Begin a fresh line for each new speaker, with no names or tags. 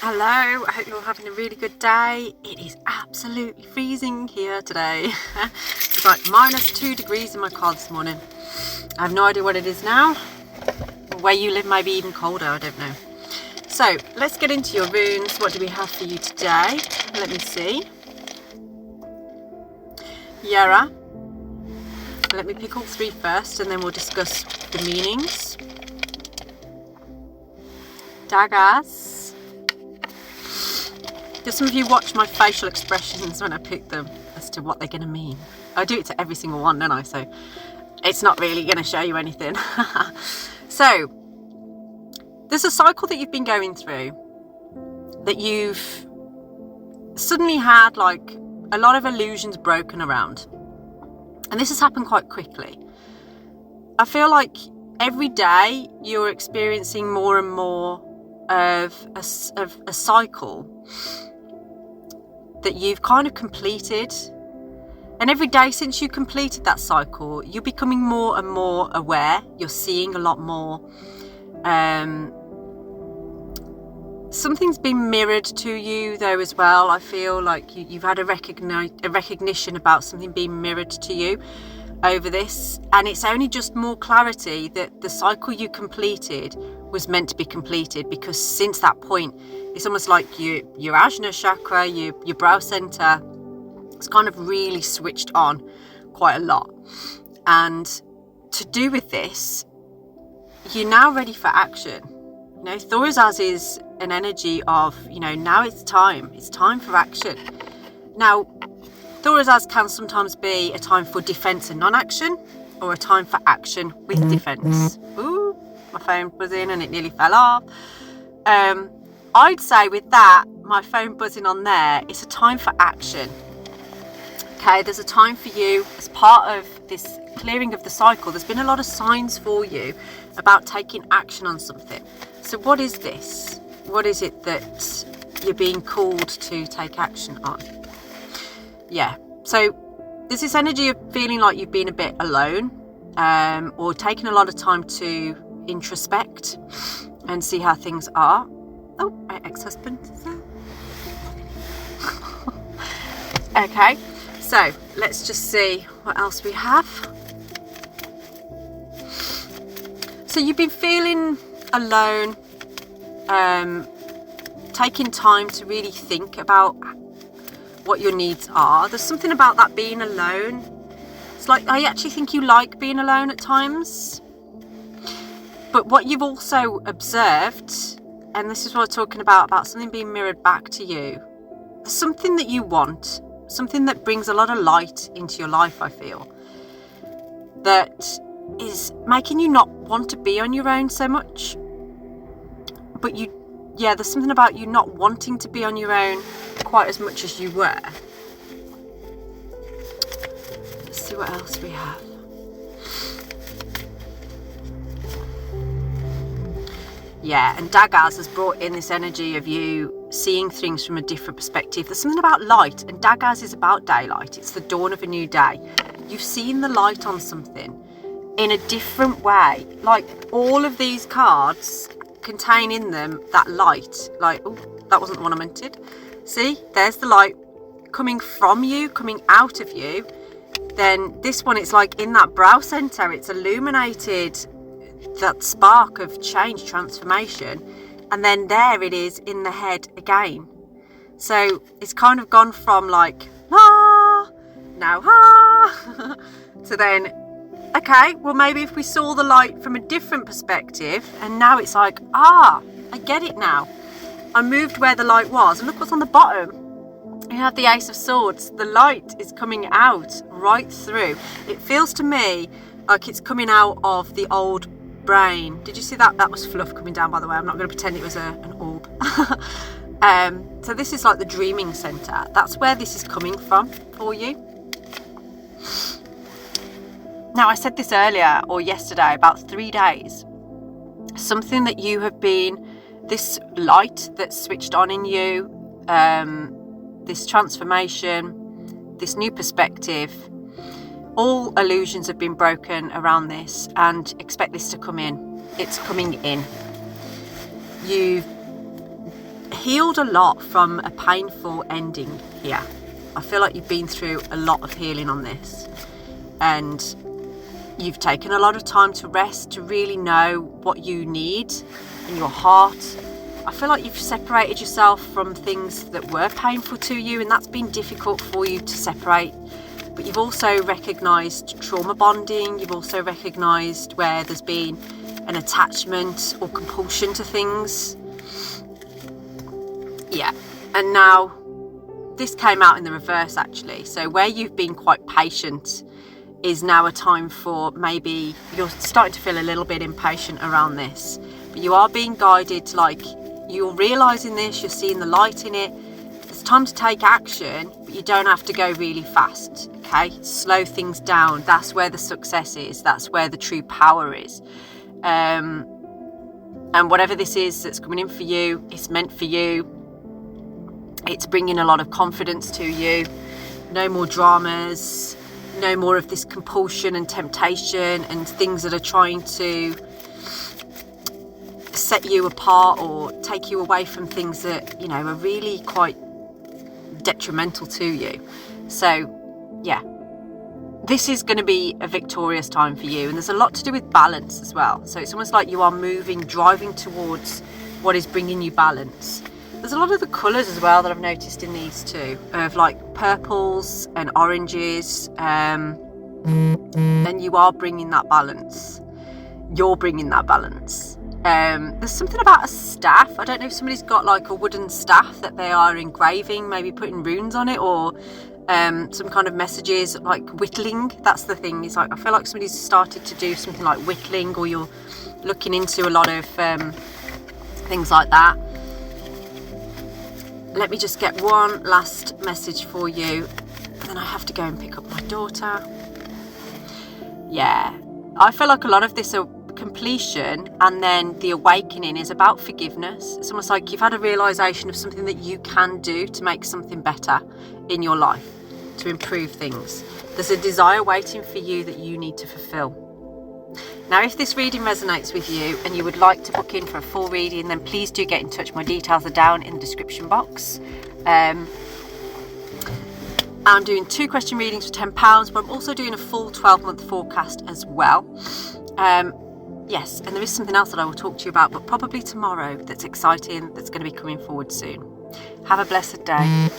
Hello, I hope you're having a really good day. It is absolutely freezing here today. It's like -2 degrees in my car this morning. I have no idea what it is now. Where you live may be even colder, I don't know. So let's get into your runes. What do we have for you today? Let me see. Yara. Let me pick all three first and then we'll discuss the meanings. Daggers. Do some of you watch my facial expressions when I pick them as to what they're going to mean? I do it to every single one, don't I? So it's not really going to show you anything. So there's a cycle that you've been going through that you've suddenly had like a lot of illusions broken around. And this has happened quite quickly. I feel like every day you're experiencing more and more of a cycle that you've kind of completed, and every day since you completed that cycle you're becoming more and more aware. You're seeing a lot more. Something's been mirrored to you though as well. I feel like you've had a recognition about something being mirrored to you over this, and it's only just more clarity that the cycle you completed was meant to be completed, because since that point it's almost like your Ajna chakra, your brow center, it's kind of really switched on quite a lot. And to do with this, you're now ready for action. You know, Thorazaz is an energy of, you know, now it's time for action. Now Thorazaz can sometimes be a time for defense and non-action, or a time for action with defense. Ooh, my phone buzzing and it nearly fell off. I'd say with that, my phone buzzing on there, it's a time for action. Okay, there's a time for you as part of this clearing of the cycle. There's been a lot of signs for you about taking action on something. So what is this? What is it that you're being called to take action on? Yeah, so there's this energy of feeling like you've been a bit alone, or taking a lot of time to introspect and see how things are. Oh, my ex-husband is there. Okay, so let's just see what else we have. So you've been feeling alone, taking time to really think about what your needs are. There's something about that being alone. It's like, I actually think you like being alone at times. But what you've also observed, and this is what I'm talking about something being mirrored back to you, something that you want, something that brings a lot of light into your life, I feel, that is making you not want to be on your own so much. But there's something about you not wanting to be on your own quite as much as you were. Let's see what else we have. Yeah, and Daggaz has brought in this energy of you seeing things from a different perspective. There's something about light, and Daggaz is about daylight. It's the dawn of a new day. You've seen the light on something in a different way. Like, all of these cards contain in them that light. Like, oh, that wasn't the one I meant. See, there's the light coming from you, coming out of you. Then this one, it's like in that brow center, it's illuminated that spark of change, transformation, and then there it is in the head again. So it's kind of gone from like ah, now ah, to then, okay, well maybe if we saw the light from a different perspective, and now it's like, ah, I get it now. I moved where the light was, and look what's on the bottom. You have the Ace of Swords. The light is coming out right through. It feels to me like it's coming out of the old brain. Did you see that? That was fluff coming down, by the way. I'm not going to pretend it was an orb. So this is like the dreaming center. That's where this is coming from for you. Now, I said this earlier or yesterday, about 3 days. Something that you have been, this light that's switched on in you, this transformation, this new perspective, all illusions have been broken around this, and expect this to come in. It's coming in. You've healed a lot from a painful ending here. I feel like you've been through a lot of healing on this, and you've taken a lot of time to rest, to really know what you need in your heart. I feel like you've separated yourself from things that were painful to you, and that's been difficult for you to separate. But you've also recognised trauma bonding. You've also recognised where there's been an attachment or compulsion to things. Yeah, and now this came out in the reverse actually. So where you've been quite patient is now a time for, maybe you're starting to feel a little bit impatient around this, but you are being guided, like you're realising this, you're seeing the light in it. It's time to take action, but you don't have to go really fast, okay? Slow things down. That's where the success is. That's where the true power is. And whatever this is that's coming in for you, it's meant for you. It's bringing a lot of confidence to you. No more dramas, no more of this compulsion and temptation and things that are trying to set you apart or take you away from things that, you know, are really quite detrimental to you. So yeah, this is going to be a victorious time for you, and there's a lot to do with balance as well. So it's almost like you are driving towards what is bringing you balance. There's a lot of the colours as well that I've noticed in these two, of like purples and oranges, and you are bringing that balance. You're bringing that balance. There's something about a staff. I don't know if somebody's got like a wooden staff that they are engraving, maybe putting runes on it, or some kind of messages, like whittling. That's the thing. It's like, I feel like somebody's started to do something like whittling, or you're looking into a lot of things like that. Let me just get one last message for you, and then I have to go and pick up my daughter. Yeah, I feel like a lot of this completion and then the awakening is about forgiveness. It's almost like you've had a realization of something that you can do to make something better in your life, to improve things. There's a desire waiting for you that you need to fulfill. Now, if this reading resonates with you and you would like to book in for a full reading, then please do get in touch. My details are down in the description box. I'm doing 2 question readings for £10, but I'm also doing a full 12-month forecast as well. Yes, and there is something else that I will talk to you about, but probably tomorrow, that's exciting, that's going to be coming forward soon. Have a blessed day.